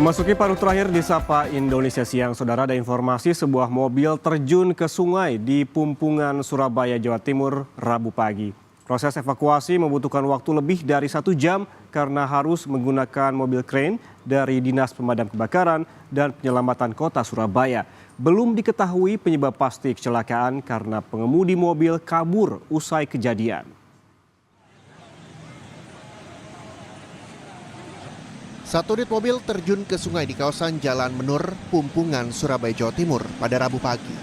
Memasuki paruh terakhir di Sapa Indonesia Siang, Saudara, ada informasi sebuah mobil terjun ke sungai di Pumpungan, Surabaya, Jawa Timur, Rabu pagi. Proses evakuasi membutuhkan waktu lebih dari 1 jam karena harus menggunakan mobil krain dari Dinas Pemadam Kebakaran dan Penyelamatan Kota Surabaya. Belum diketahui penyebab pasti kecelakaan karena pengemudi mobil kabur usai kejadian. Satu unit mobil terjun ke sungai di kawasan Jalan Menur, Pumpungan, Surabaya, Jawa Timur pada Rabu pagi.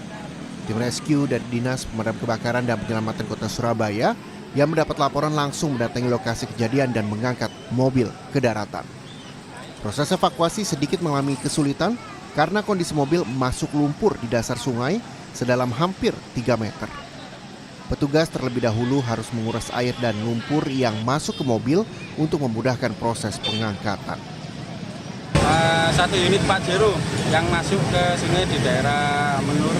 Tim rescue dari Dinas Pemadam Kebakaran dan Penyelamatan Kota Surabaya yang mendapat laporan langsung mendatangi lokasi kejadian dan mengangkat mobil ke daratan. Proses evakuasi sedikit mengalami kesulitan karena kondisi mobil masuk lumpur di dasar sungai sedalam hampir 3 meter. Petugas terlebih dahulu harus menguras air dan lumpur yang masuk ke mobil untuk memudahkan proses pengangkatan. Satu unit Pajero yang masuk ke sini di daerah Menur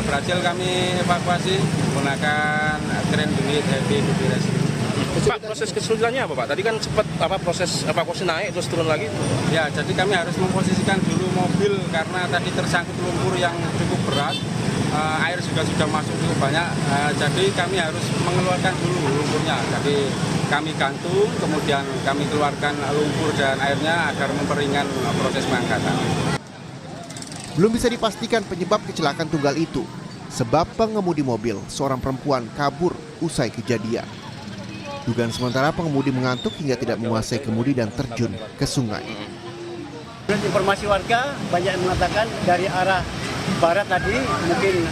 berhasil kami evakuasi menggunakan kren unit heavy duty rescue. Pak, proses kesulitannya apa Pak? Tadi kan sempat proses evakuasi naik terus turun lagi? Ya, jadi kami harus memposisikan dulu mobil karena tadi tersangkut lumpur yang cukup berat. Air juga sudah masuk cukup banyak, jadi kami harus mengeluarkan dulu lumpurnya. Jadi kami gantung, kemudian kami keluarkan lumpur dan airnya agar memperingan proses pengangkatan. Belum bisa dipastikan penyebab kecelakaan tunggal itu, sebab pengemudi mobil, seorang perempuan, kabur usai kejadian. Dugaan sementara pengemudi mengantuk hingga tidak menguasai kemudi dan terjun ke sungai. Informasi warga banyak yang mengatakan dari arah barat tadi mungkin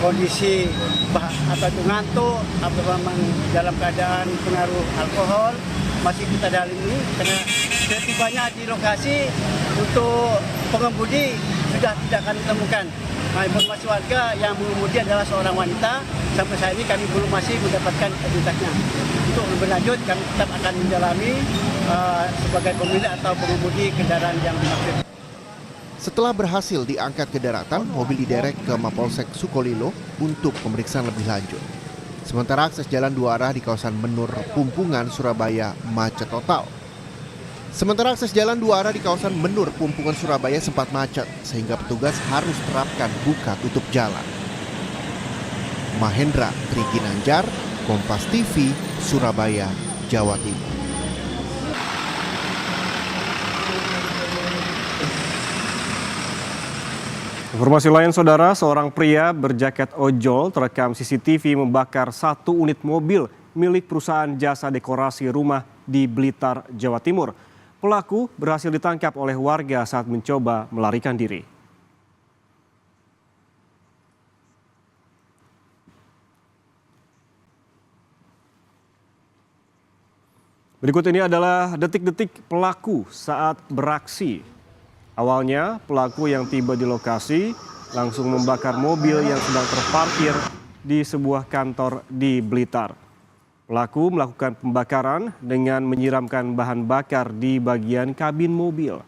kondisi atau itu ngantuk atau memang dalam keadaan pengaruh alkohol, masih kita dalami karena setibanya di lokasi untuk pengemudi sudah tidak akan ditemukan. Nah, informasi warga yang mengemudi adalah seorang wanita, sampai saat ini kami belum masih mendapatkan identitasnya. Untuk lebih lanjut kami tetap akan mendalami sebagai pemilik atau pengemudi kendaraan yang dimaksud. Setelah berhasil diangkat ke daratan, mobil diderek ke Mapolsek Sukolilo untuk pemeriksaan lebih lanjut. Sementara akses jalan 2 arah di kawasan Menur, Pumpungan, Surabaya macet total. Sempat macet sehingga petugas harus terapkan buka tutup jalan. Mahendra Triginanjar, Kompas TV, Surabaya, Jawa Timur. Informasi lain, Saudara, seorang pria berjaket ojol terekam CCTV membakar 1 unit mobil milik perusahaan jasa dekorasi rumah di Blitar, Jawa Timur. Pelaku berhasil ditangkap oleh warga saat mencoba melarikan diri. Berikut ini adalah detik-detik pelaku saat beraksi. Awalnya, pelaku yang tiba di lokasi langsung membakar mobil yang sedang terparkir di sebuah kantor di Blitar. Pelaku melakukan pembakaran dengan menyiramkan bahan bakar di bagian kabin mobil.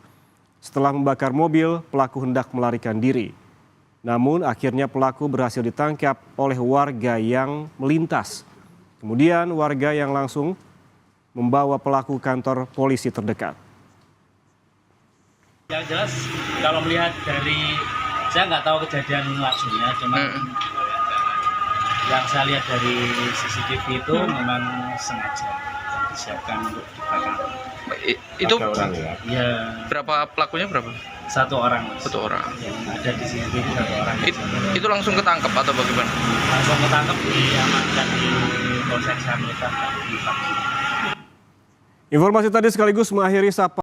Setelah membakar mobil, pelaku hendak melarikan diri. Namun akhirnya pelaku berhasil ditangkap oleh warga yang melintas. Kemudian warga yang langsung membawa pelaku kantor polisi terdekat. Yang jelas kalau melihat dari, saya nggak tahu kejadian langsungnya, cuma yang saya lihat dari CCTV itu memang sengaja disiapkan untuk dibakar. Itu ya, berapa pelakunya berapa? 1 orang. Mas. 1 orang. Yang ada di CCTV 1 orang. Itu langsung ketangkep atau bagaimana? Langsung ketangkep, diamankan di Polsek Samita. Informasi tadi sekaligus mengakhiri Sapa